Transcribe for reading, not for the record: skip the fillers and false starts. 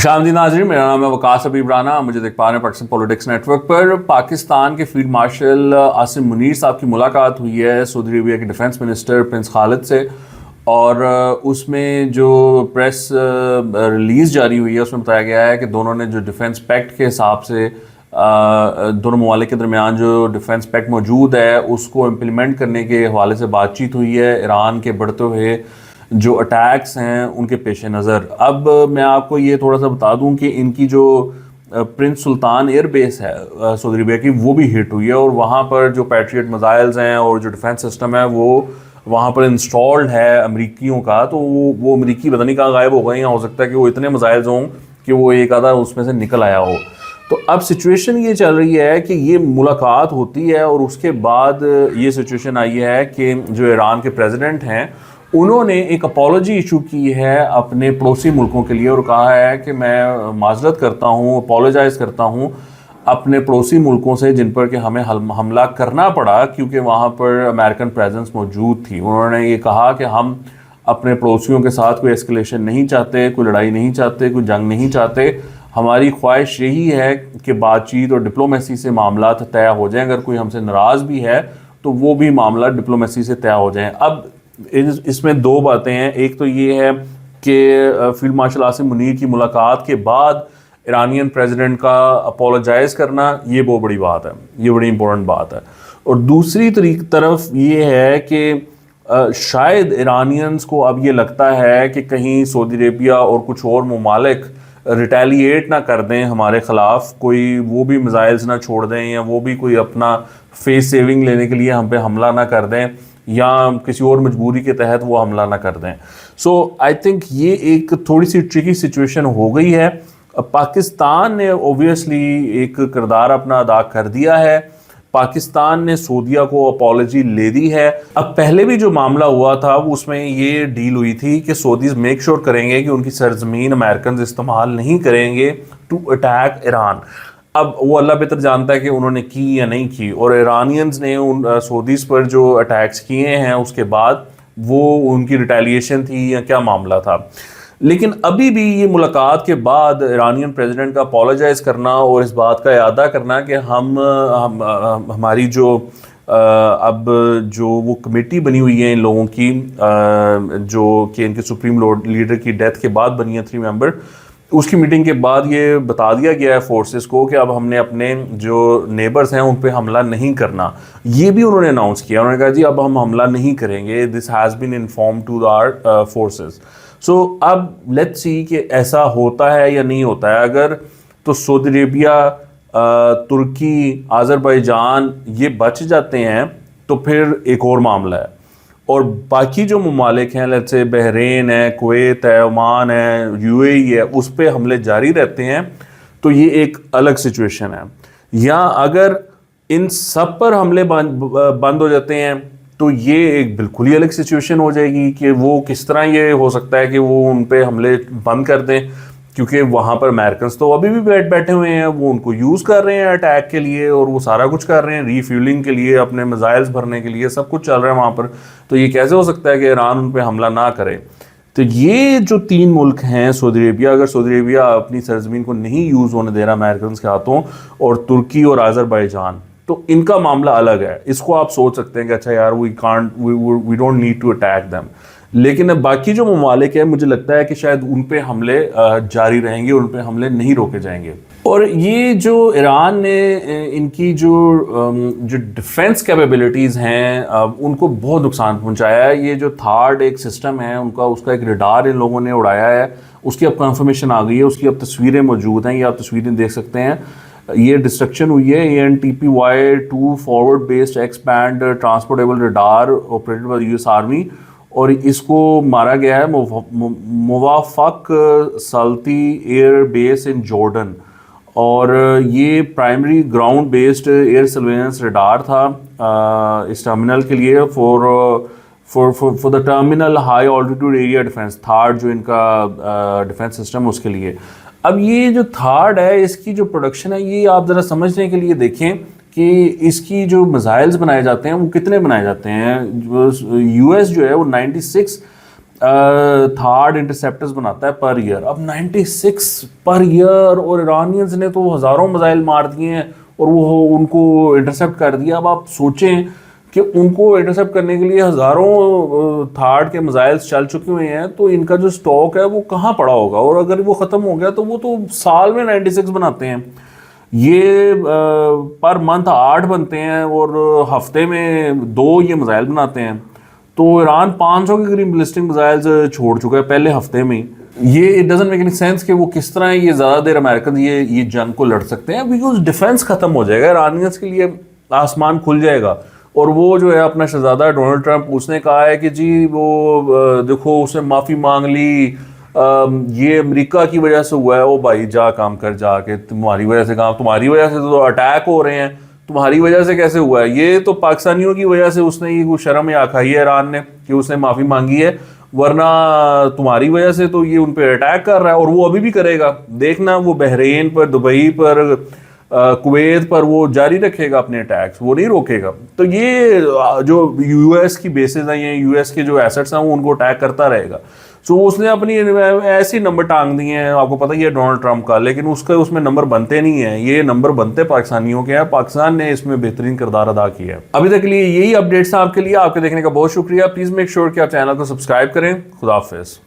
خوش آمدید ناظرین، میرا نام ہے وقاص حبیب رانا. مجھے دیکھ پا رہے ہیں پاکستان پولیٹکس نیٹ ورک پر. پاکستان کے فیلڈ مارشل عاصم منیر صاحب کی ملاقات ہوئی ہے سعودی عربیہ کے ڈیفنس منسٹر پرنس خالد سے، اور اس میں جو پریس ریلیز جاری ہوئی ہے اس میں بتایا گیا ہے کہ دونوں نے جو ڈیفنس پیکٹ کے حساب سے دونوں ممالک کے درمیان جو ڈیفنس پیکٹ موجود ہے اس کو امپلیمنٹ کرنے کے حوالے سے بات چیت ہوئی ہے ایران کے بڑھتے ہوئے جو اٹیکس ہیں ان کے پیش نظر. اب میں آپ کو یہ تھوڑا سا بتا دوں کہ ان کی جو پرنس سلطان ایئر بیس ہے سعودی عربیہ کی وہ بھی ہٹ ہوئی ہے، اور وہاں پر جو پیٹریٹ میزائلز ہیں اور جو ڈیفنس سسٹم ہے وہ وہاں پر انسٹالڈ ہے امریکیوں کا. تو وہ امریکی پتہ نہیں کہاں غائب ہو گئے ہیں، ہو سکتا ہے کہ وہ اتنے میزائلز ہوں کہ وہ ایک آدھا اس میں سے نکل آیا ہو. تو اب سچویشن یہ چل رہی ہے کہ یہ ملاقات ہوتی ہے اور اس کے بعد یہ سچویشن آئی ہے کہ جو ایران کے پریزیڈنٹ ہیں انہوں نے ایک اپالوجی ایشو کی ہے اپنے پڑوسی ملکوں کے لیے، اور کہا ہے کہ میں معذرت کرتا ہوں، اپالوجائز کرتا ہوں اپنے پڑوسی ملکوں سے جن پر کہ ہمیں حملہ کرنا پڑا کیونکہ وہاں پر امریکن پریزنس موجود تھی. انہوں نے یہ کہا کہ ہم اپنے پڑوسیوں کے ساتھ کوئی ایسکلیشن نہیں چاہتے، کوئی لڑائی نہیں چاہتے، کوئی جنگ نہیں چاہتے. ہماری خواہش یہی ہے کہ بات چیت اور ڈپلومیسی سے معاملات طے ہو جائیں، اگر کوئی ہم سے ناراض بھی ہے تو وہ بھی معاملات ڈپلومیسی سے طے ہو جائیں. اب اس میں دو باتیں ہیں. ایک تو یہ ہے کہ فیلڈ مارشل عاصم منیر کی ملاقات کے بعد ایرانین پریزیڈنٹ کا اپولوجائز کرنا، یہ بہت بڑی بات ہے، یہ بڑی امپورٹنٹ بات ہے. اور دوسری طرف یہ ہے کہ شاید ایرانینز کو اب یہ لگتا ہے کہ کہیں سعودی عربیہ اور کچھ اور ممالک ریٹیلیٹ نہ کر دیں ہمارے خلاف، کوئی وہ بھی میزائلز نہ چھوڑ دیں یا وہ بھی کوئی اپنا فیس سیونگ لینے کے لیے ہم پہ حملہ نہ کر دیں یا کسی اور مجبوری کے تحت وہ حملہ نہ کر دیں. سو آئی تھنک یہ ایک تھوڑی سی ٹرکی سچویشن ہو گئی ہے. پاکستان نے اوبویسلی ایک کردار اپنا ادا کر دیا ہے، پاکستان نے سعودیہ کو اپالوجی لے دی ہے. اب پہلے بھی جو معاملہ ہوا تھا اس میں یہ ڈیل ہوئی تھی کہ سعودیز میک شور کریں گے کہ ان کی سرزمین امریکنز استعمال نہیں کریں گے ٹو اٹیک ایران. اب وہ اللہ بہتر جانتا ہے کہ انہوں نے کی یا نہیں کی، اور ایرانینز نے ان سعودیز پر جو اٹیکس کیے ہیں اس کے بعد وہ ان کی ریٹیلیشن تھی یا کیا معاملہ تھا. لیکن ابھی بھی یہ ملاقات کے بعد ایرانین پریزیڈنٹ کا اپولوجائز کرنا اور اس بات کا اعادہ کرنا کہ ہماری جو اب جو وہ کمیٹی بنی ہوئی ہے ان لوگوں کی جو کہ ان کے سپریم لیڈر کی ڈیتھ کے بعد بنی ہے 3 ممبر، اس کی میٹنگ کے بعد یہ بتا دیا گیا ہے فورسز کو کہ اب ہم نے اپنے جو نیبرز ہیں ان پہ حملہ نہیں کرنا. یہ بھی انہوں نے اناؤنس کیا، انہوں نے کہا جی اب ہم حملہ نہیں کریں گے، this has been inform to our forces. So اب لیٹس سی کہ ایسا ہوتا ہے یا نہیں ہوتا ہے. اگر تو سعودی عربیہ، ترکی، آذربائیجان یہ بچ جاتے ہیں تو پھر ایک اور معاملہ ہے، اور باقی جو ممالک ہیں لیٹس سے بحرین ہے، کویت ہے، عمان ہے، یو اے ای ہے، اس پہ حملے جاری رہتے ہیں تو یہ ایک الگ سچویشن ہے. یا اگر ان سب پر حملے بند ہو جاتے ہیں تو یہ ایک بالکل ہی الگ سچویشن ہو جائے گی کہ وہ کس طرح یہ ہو سکتا ہے کہ وہ ان پہ حملے بند کر دیں، کیونکہ وہاں پر امریکنز تو ابھی بھی بیٹھے ہوئے ہیں، وہ ان کو یوز کر رہے ہیں اٹیک کے لیے اور وہ سارا کچھ کر رہے ہیں، ری فیولنگ کے لیے، اپنے میزائلز بھرنے کے لیے، سب کچھ چل رہا ہے وہاں پر. تو یہ کیسے ہو سکتا ہے کہ ایران ان پہ حملہ نہ کرے؟ تو یہ جو 3 ملک ہیں سعودی عربیہ، اگر سعودی عربیہ اپنی سرزمین کو نہیں یوز ہونے دے رہا امریکنز کے ہاتھوں، اور ترکی اور آذربائیجان، تو ان کا معاملہ الگ ہے. اس کو آپ سوچ سکتے ہیں کہ اچھا یار we don't need to attack them. لیکن باقی جو ممالک ہیں مجھے لگتا ہے کہ شاید ان پہ حملے جاری رہیں گے، ان پہ حملے نہیں روکے جائیں گے. اور یہ جو ایران نے ان کی جو ڈیفنس کیپیبلٹیز ہیں ان کو بہت نقصان پہنچایا ہے. یہ جو تھارڈ ایک سسٹم ہے ان کا، اس کا ایک ریڈار ان لوگوں نے اڑایا ہے، اس کی اب کنفرمیشن آ گئی ہے، اس کی اب تصویریں موجود ہیں، یہ آپ تصویریں دیکھ سکتے ہیں. یہ ڈسٹرکشن ہوئی ہے ANTPY-2 forward based X band transportable radar operated by US army, اور اس کو مارا گیا ہے موافق سالتی ایئر بیس ان جارڈن. اور یہ primary ground based air surveillance radar تھا اس ٹرمینل کے لیے for the terminal high altitude area defence, THAAD جو ان کا ڈیفنس سسٹم اس کے لیے. اب یہ جو تھارڈ ہے اس کی جو پروڈکشن ہے یہ آپ ذرا سمجھنے کے لیے دیکھیں کہ اس کی جو میزائلز بنائے جاتے ہیں وہ کتنے بنائے جاتے ہیں. US جو ہے وہ 96 تھاڈ انٹرسیپٹرز بناتا ہے پر ایئر. اب 96 پر ایئر, اور ایرانینز نے تو ہزاروں میزائل مار دیے ہیں اور وہ ان کو انٹرسیپٹ کر دیا. اب آپ سوچیں کہ ان کو انٹرسیپٹ کرنے کے لیے ہزاروں تھاڈ کے میزائل چل چکے ہوئے ہیں, تو ان کا جو سٹاک ہے وہ کہاں پڑا ہوگا, اور اگر وہ ختم ہو گیا تو وہ تو سال میں 96 بناتے ہیں. یہ پر منتھ 8 بنتے ہیں اور ہفتے میں 2 یہ میزائل بناتے ہیں. تو ایران 500 کے قریب بلسٹک میزائلز چھوڑ چکا ہے پہلے ہفتے میں. یہ it doesn't make any sense کہ وہ کس طرح یہ زیادہ دیر امریکن یہ جنگ کو لڑ سکتے ہیں, بیکاز ڈیفنس ختم ہو جائے گا. ایرانینس کے لیے آسمان کھل جائے گا. اور وہ جو ہے اپنا شہزادہ ڈونلڈ ٹرمپ, اس نے کہا ہے کہ جی وہ دیکھو اس نے معافی مانگ لی, یہ امریکہ کی وجہ سے ہوا ہے. او بھائی جا کام کر, جا کے تمہاری وجہ سے کام, تمہاری وجہ سے تو اٹیک ہو رہے ہیں, تمہاری وجہ سے کیسے ہوا ہے؟ یہ تو پاکستانیوں کی وجہ سے اس نے یہ شرم یا کھائی ہے ایران نے کہ اس نے معافی مانگی ہے, ورنہ تمہاری وجہ سے تو یہ ان پہ اٹیک کر رہا ہے, اور وہ ابھی بھی کرے گا. دیکھنا وہ بحرین پر, دبئی پر, کویت پر وہ جاری رکھے گا اپنے اٹیکس, وہ نہیں روکے گا. تو یہ جو یو ایس کی بیسز ہیں, یو ایس کے جو ایسٹس ہیں, وہ ان کو اٹیک کرتا رہے گا. سو اس نے اپنی ایسی نمبر ٹانگ دیے ہیں, آپ کو پتہ ہی ہے ڈونلڈ ٹرمپ کا, لیکن اس میں نمبر بنتے نہیں ہیں. یہ نمبر بنتے پاکستانیوں کے ہیں. پاکستان نے اس میں بہترین کردار ادا کیا ہے. ابھی تک کے لیے یہی اپڈیٹس ہیں آپ کے لیے. آپ کے دیکھنے کا بہت شکریہ. پلیز میک شیور کہ آپ چینل کو سبسکرائب کریں. خدا حافظ.